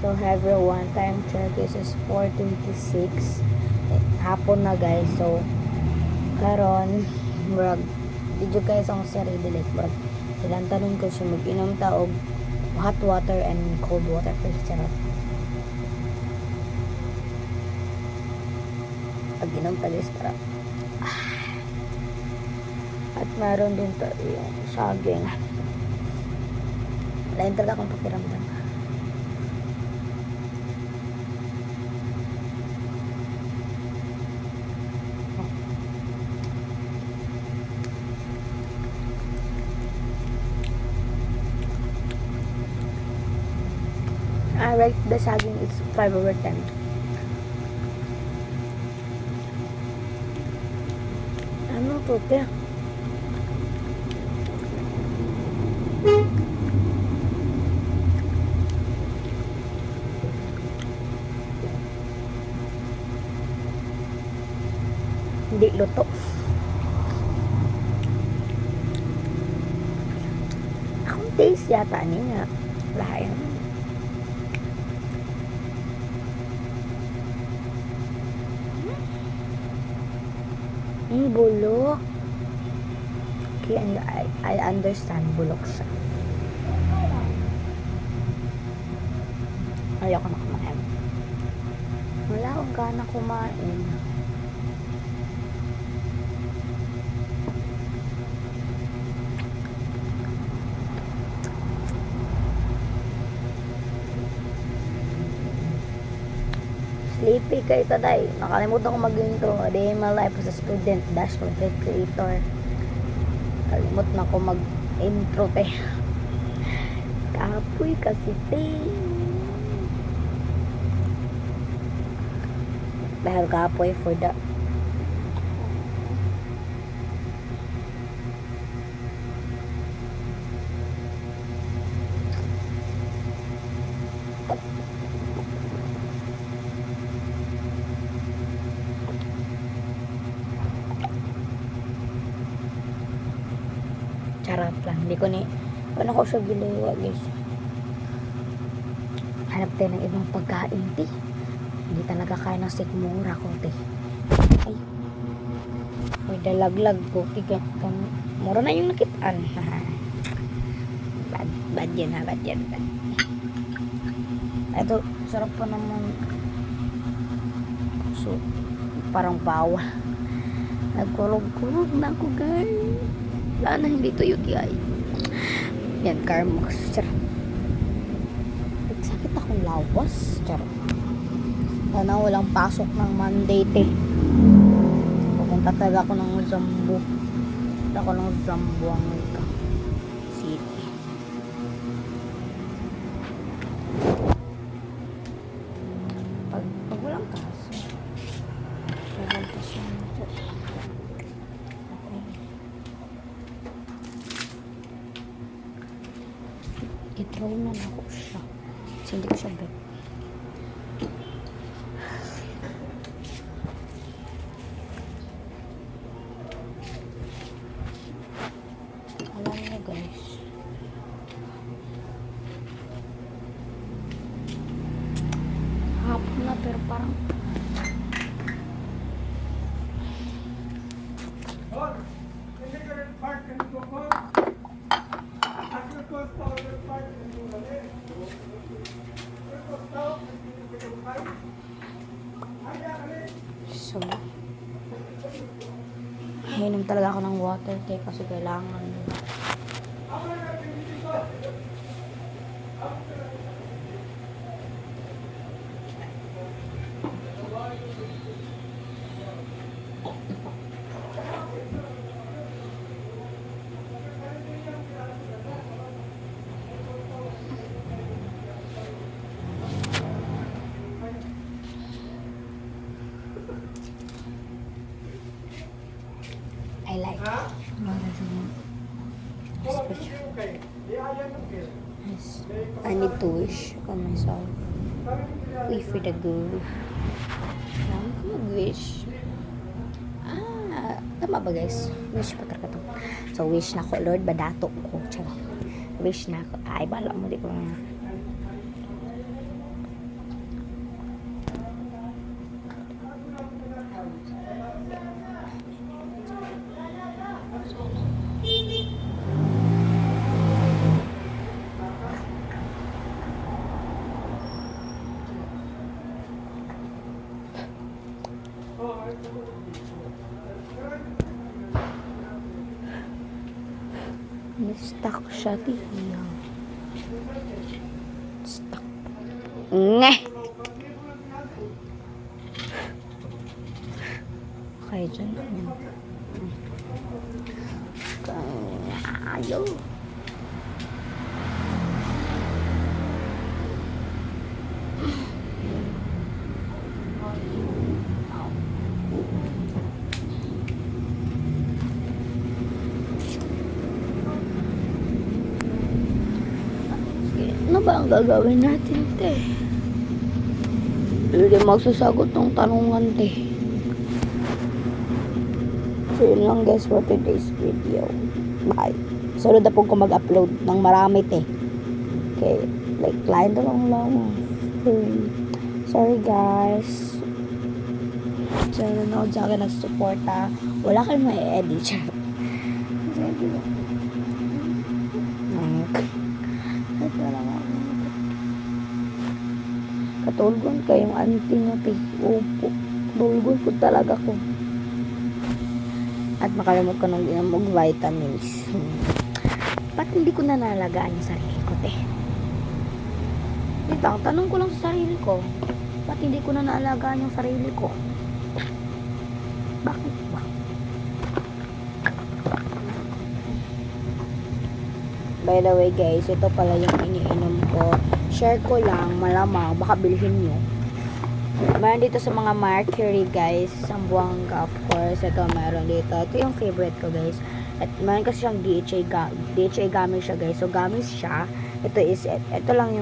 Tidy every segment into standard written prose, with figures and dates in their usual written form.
So everyone, time check is 4:26 hapon na guys. So karon murag did guys ang sari delete murag ilang tanon ko siya mag-inom ta og hot water and cold water first charot. Pag-inom ta guys para at meron din to yung saging. Lain talaga akong pakiramdam. I rate the saging is 5/10. Ano to, te? Hindi luto. Akong taste yata niya. Lahat. Bulok. Okay, and I understand bulok siya. Ayoko na kumain. Wala akong gana kumain. Sleepy kayo taday. Nakalimutan ko mag-intro. A day in my life as a student dash content creator. Kalimut na ko mag-intro te. Kapoy kasi te. Dahil kapoy for the charot lang. Hindi ko ni ano ko siya giliwa guys. Hanap tayo ng ibang pagkain te. Hindi talaga kaya ng sikmura ko te. Ay. May dalaglag ko. Tigat kan. Mura na yung nakitaan. Bad yan ha. Bad yan. Bad. Ito. Sarap pa naman. So. Parang bawa. Nagkulog-kulog na ako guys. Wala na hindi to UTI. Yan, Carmox. Charot. Nagsakit akong lawas. Charot. Sana walang pasok ng Monday, te. Pupunta talaga ako ng Zambo. Pupunta ako ng Zamboanga City. Pag walang kaso. Walang kaso. Gitraw na ako siya. Kasi hindi ko siya bet. Alam niyo guys. Hapon na pero parang so inom talaga ako ng water te kasi kailangan I like yes. I need to wish on myself. Wish for the good. Kailangan ko mag-wish. Tama ba guys? Wish pa talaga to. So wish na ko, Lord, badato ko. Wish na ko. Ay, bala mo, di ko na. Stuck siya, tiya. Stuck. Ngeh! Okay, dyan. Ayaw. Ano ba ang gagawin natin, te? Hindi magsasagot ng tanungan, te. So, yun lang guys for today's video. Bye. Sunod na po ko mag-upload ng marami, te. Okay. Like, line na lang. Sorry, guys. So, nanood sa akin nagsusuporta. Wala kayong ma-edit siya. Katulgon kayong auntie nyo, te. Opo. Tulgon ko talaga ko. At makalimot ko nung ginamog vitamins. Ba't hindi ko nanalagaan yung sarili ko, te? Ito, tanong ko lang sa sarili ko. Ba't hindi ko na naalagaan yung sarili ko? Bakit ba? By the way guys, ito pala yung iniinom ko. Share ko lang, malamang, baka bilhin nyo. Meron dito sa mga Mercury guys, Sambuanga of course. Ito meron dito. Ito yung favorite ko guys. At meron kasi siyang DHA gummies siya guys. So gummies siya. Ito lang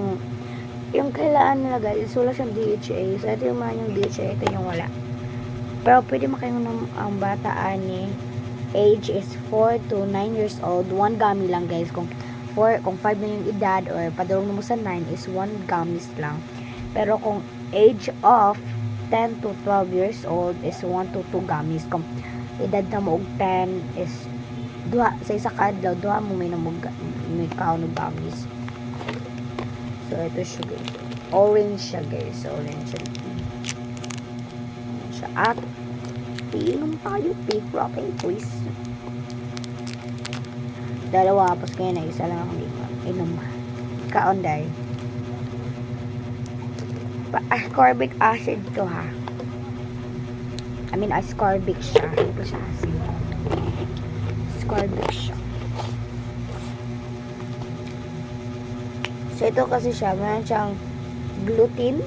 yung kailangan nila guys. Wala siyang DHA. So ito yung mga yung DHA, ito yung wala. Pero pwede makainom ang bataan ni age is 4 to 9 years old. 1 gummy lang guys. Kung 5 na yung edad or padulong mo sa 9 is 1 gummies lang. Pero kung age of 10 to 12 years old is 1 to 2 gummies. Kung edad na mo og 10 is sa isa kadlaw duha mo may kaon og gummies. So ito siya guys. Orange siya guys. Orange siya. At inom tayo, pig protein please. Dalawa, tapos kaya na isa lang akong inom. Kaon dahil. Ascorbic acid to ha. I mean ascorbic siya. Ito siya acid. Ascorbic siya. So ito kasi siya, meron siyang gluten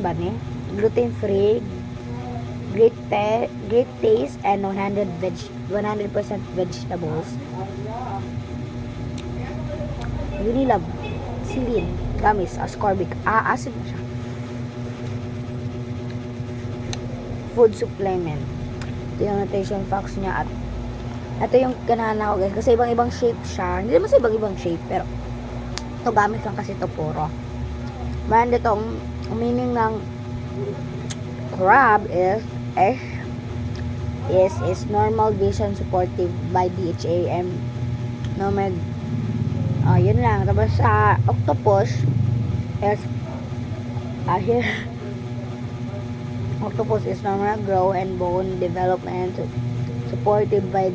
ba ne? Gluten free, great taste, and 100% vegetables. Vanilla, silin, gummies, ascorbic, acid na siya. Food supplement. Ito yung nutrition facts niya at ito yung kanana ko guys kasi ibang shape siya. Hindi naman sa ibang shape pero ito gamit lang kasi ito puro. Man dito ang meaning ng crab is normal vision supportive by DHA and normal yun lang. Tapos sa octopus is here octopus is normal grow and bone development supported by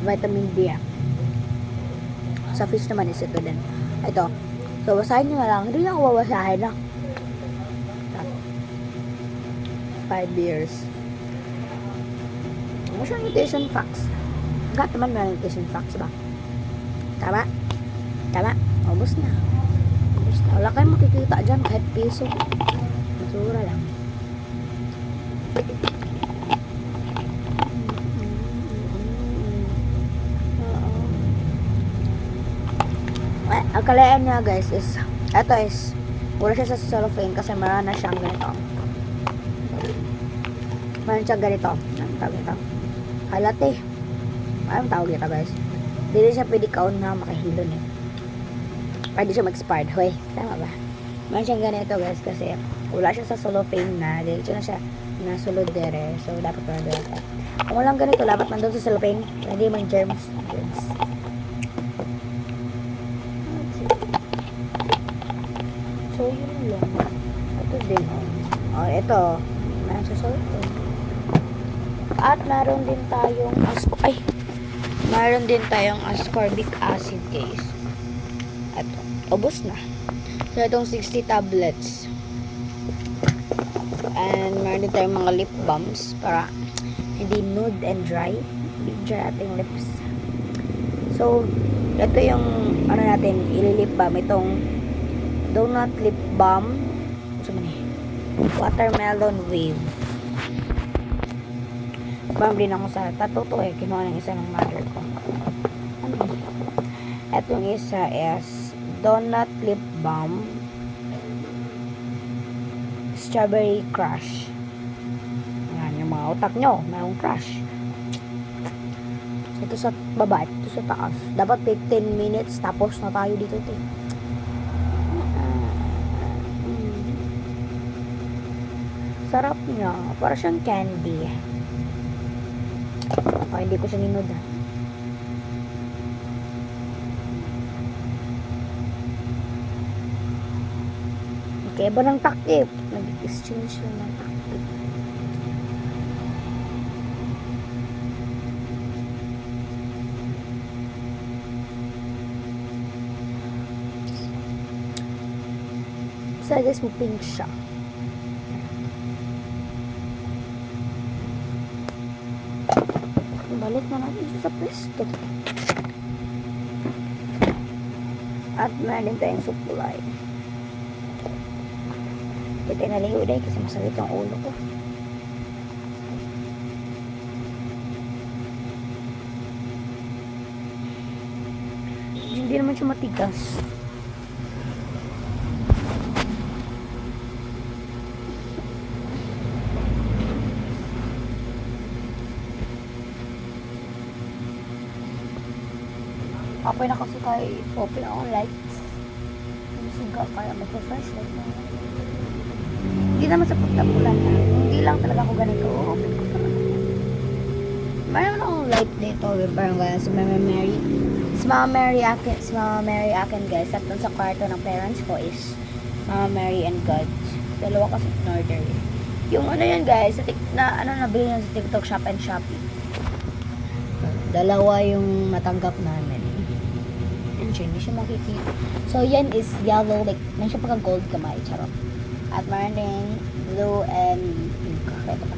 vitamin D. Sa fish naman is ito din. Ito. So, basahin nyo na lang. Hindi na ako babasahin na. 5 years. Ano siya nutrition facts? Lahat naman may nutrition facts ba? Tama? Tama? Ubus na. Wala kayong makikita dyan kahit piso. Masura lang. Ang kalayaan niya guys is ito is wala siya sa cellophane kasi meron na siyang ganito. Meron siyang ganito. Anong tawag ito? Halate. Anong tawag ito guys? Hindi siya pwede kaon na makahilon eh. Pwede siya mag-expired. Hoy, tama ba? Meron siyang ganito guys kasi wala siya sa cellophane na. Dito na siya nasulod dere. So dapat meron dito. Kung walang ganito, dapat nandun sa cellophane. Hindi man germs. So, yun lang. Ito din. Ito. Nasa cellphone. At naroon din tayong Mayroon din tayong ascorbic acid, guys. Ito, ubos na. So, itong 60 tablets. And meron din tayong mga lip balms para hindi nude and dry. Hindi dry ating lips. So, ito yung ano natin, ililip balm. Itong donut lip balm. Ano man eh? Watermelon wave. Balm din ako sa tattoo to eh. Kinuha ng isa ng mother ko. Ano? Itong isa is donut lip balm. Strawberry crush. Yan yung mga utak nyo. Mayroong crush. Ito sa baba, ito sa taas. Dapat 15 minutes tapos na tayo dito, te. Sarap niya. Para siyang candy. Oh, hindi ko siya ninod, ha. Okay, ba ng takip? Nag-exchange siya ng takip. So, I guess mo pink siya. Balik na natin siya sa pwesto. At meron tayong supply. Ito naliho dahil kasi masakit yung ulo ko. Hindi naman siya matigas. Apoy na kasi tayo open ang lights. Siga kaya magpa-flashlight na. Hindi naman sa pagtapulan na. Hindi lang talaga ako ganito. Open ko talaga. Mayroon akong light dito. Parang gano'n si Mama Mary. Si Mama Mary akin guys. At dun sa kwarto ng parents ko is Mama Mary and God. Dalawa kasi in order. Yung ano yan guys. Nabili yan sa TikTok Shop and Shopee. Dalawa yung natanggap namin. Hindi siya makikita. So, yan is yellow. Like, nang siya pagka-gold kamay. Charot. At meron din blue and pink. Ito pa.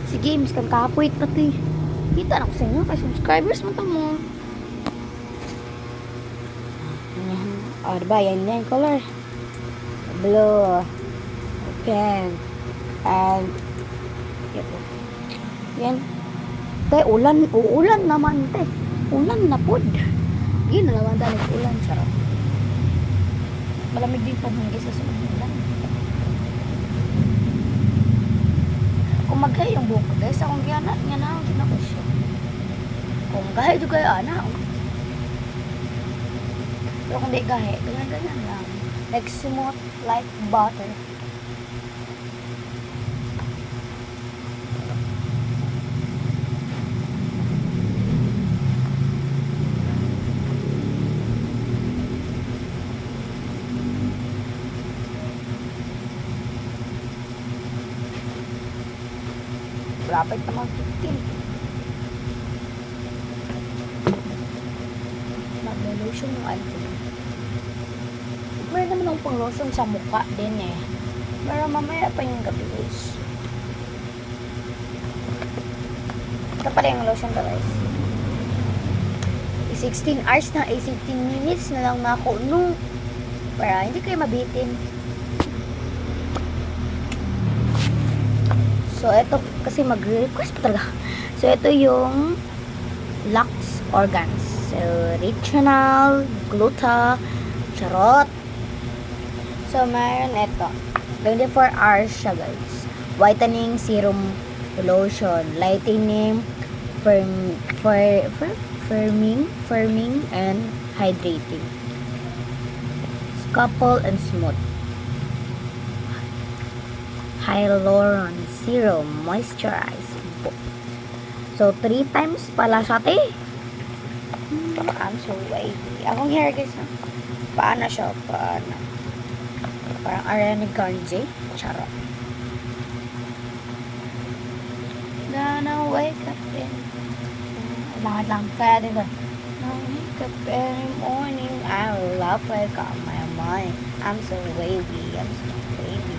Sige, mas kang kapoy pati. Kita na ko sa inyo. Kaya subscribers mo ito mo. O, diba? Yan yung color. Blue. Pink. And ito. Yan. Te, uulan naman, te. Ulan na pod. Yun, nalaman dahil ulan, sarap. Malamig din panahon sa sunod ulan. Kung maghay yung buko, guys, akong gana ko siya. Kung gahe doon kayo, pero kung di gahe, ganyan lang. Like smooth, like butter. Lapit na mag-15. Mag-lotion yung auntie. Meron naman akong pang-lotion sa mukha din eh. Pero mamaya pa yung gabi guys. Ito pala yung lotion to guys. 16 hours na, 16 minutes na lang na ako. No. Para hindi kayo mabitin. So, ito kasi mag-request pa talaga. So, ito yung Lux Organs. So, Retinol, Gluta, Charot. So, mayroon ito. 24 hours siya, guys. Whitening Serum Lotion. Lightening, firming, and hydrating. Scalpel and Smooth. Hyaluron Serum Moisturize. So, 3 times pala siya, te. I'm so wavy. Akong hair, guys, ha? Paano siya? Paano? Parang Ariana Grande. Charot. Gonna wake up in Wait lang. Kaya din ko. I wake up every morning, I love wake up my mind. I'm so wavy, I'm so wavy.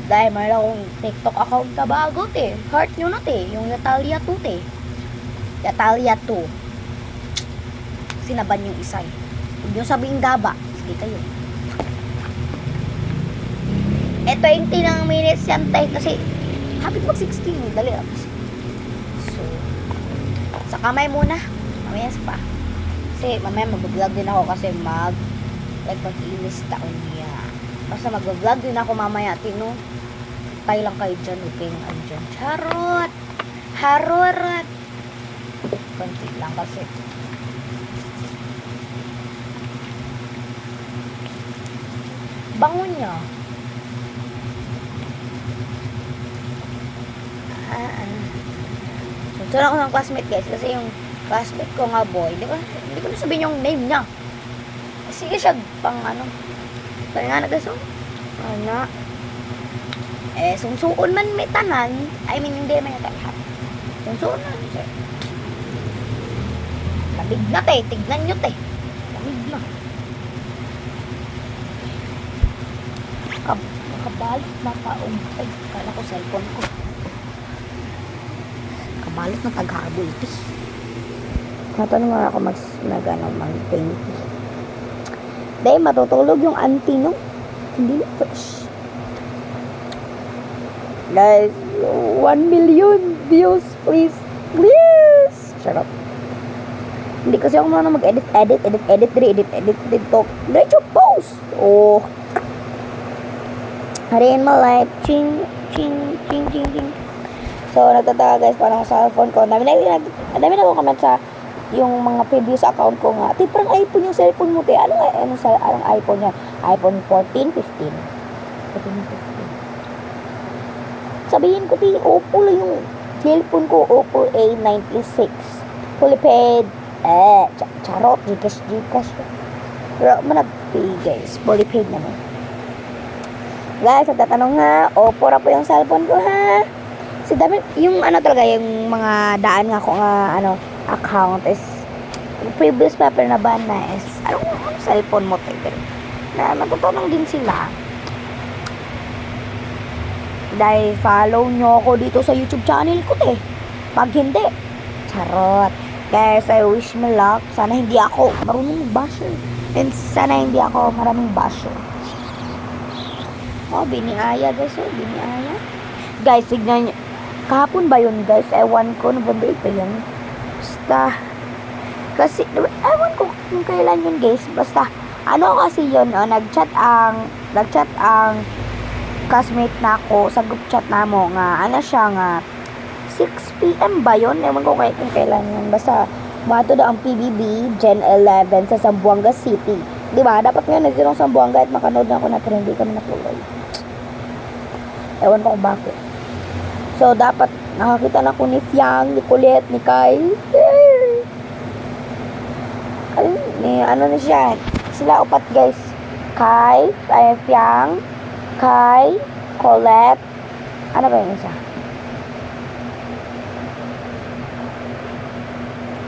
Dahil mayroon akong TikTok account na bago, te. Heart nyo na, te. Yung Yatalia 2, te. Yatalia 2. Sinaban yung isa, eh. Huwag nyo sabihin gaba. Sige kayo. 20 ng minutes yan, te. Kasi, habit mag 16. Dali lang. So, sa kamay muna. Mamaya pa. Kasi, mamaya mag-vlog din ako kasi mag-ilis taon niya. Basta mag-vlog din ako mamaya, tino. Tay lang kayo dyan, okay nga dyan. Charot! Harot! Konti lang kasi. Bangon niya. Sunod ako ng classmate, guys. Kasi yung classmate ko nga, boy. Hindi ko na sabihin yung name niya. Sige siya, pang ano. Kaya nga nagaso. Ano? Sungsuon man may tanan. I mean, hindi man yung lahat. Sungsuon man. Labig na, te. Tignan nyo, te. Labig na. Nakabalot na taong. Ay, kala ko cellphone ko. Nakabalot na tag-habol, te. Natanong nga ako mag-paint. Dahil matutulog yung auntie, no? Hindi na fresh. Guys, 1 million views, please. Please! Shut up. Hindi kasi ako marunong mag-edit dito. Diretso post! Oh. Hari in my life. Ching. So, nagtataka guys, parang sa cellphone ko. Dami na ako comment sa yung mga previous account ko nga. Te, parang iPhone yung cellphone mo, te. Anong iPhone niya? iPhone 14, 15. 14, 15. Sabihin ko, ti, Oppo lang yung cellphone ko. Oppo A96. Fully paid. Charot. Gcash. Pero, manag-pay, guys. Fully paid naman. Guys, nagtatanong ha. Oppo na po yung cellphone ko, ha. Kasi dami, yung ano talaga, yung mga daan nga ko nga, account is, yung previous paper na ba na is, anong cellphone mo, te. Na, matutunong din sila. Dahil follow nyo ako dito sa YouTube channel ko, te. Pag hindi, charot. Guys, I wish me luck. Sana hindi ako marunong basher. And sana hindi ako maraming basher. Oh, biniaya, guys. Biniaya. Guys, tignan nyo. Kahapon ba yun, guys? Ewan ko. November 8 pa yun. Basta. Kasi, ewan ko kung kailan yun, guys. Basta, kasi yun, nag-chat ang classmate na ako sa group chat na mo nga, siya nga 6 PM ba yun? Ewan ko kung kailan yun. Basta, mato daw ang PBB Gen 11 sa Zamboanga City. Diba? Dapat nga nandito sa Zamboanga at makanood na ako na pero hindi kami natuloy. Ewan ko kung bakit. So, dapat nakakita na ko ni Fiang, ni Colette, ni Kai. Ni siya. Sila upat, guys. Kai, Fiang, Kai, Colette, ano ba yung isa?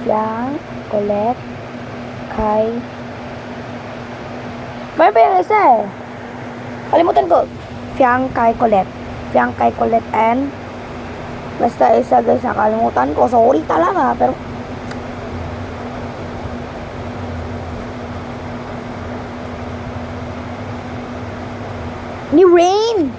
Fiang, Colette, Kai. Mayroon pa yung isa eh. Kalimutan ko. Fiang, Kai, Colette. Fiang, Kai, Colette, and basta isa guys, nakalimutan ko. Sorry talaga, pero ni Rain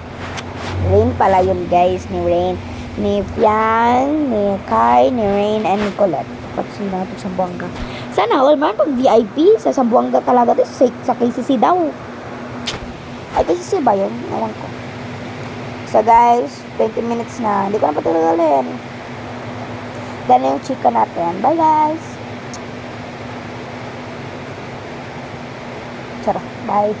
pala yun, guys. Ni Rain, ni Fiang, ni Kai, ni Rain, and ni Colette. Dapat sila ito sa Sambuanga. Sana all man pag VIP sa Sambuanga talaga ito sa KCC daw. Ay, KCC ba yun? Ewan ko. So guys, 20 minutes na. Hindi ko na patulagalin. Dahil yung chika natin. Bye guys. Charot. Bye.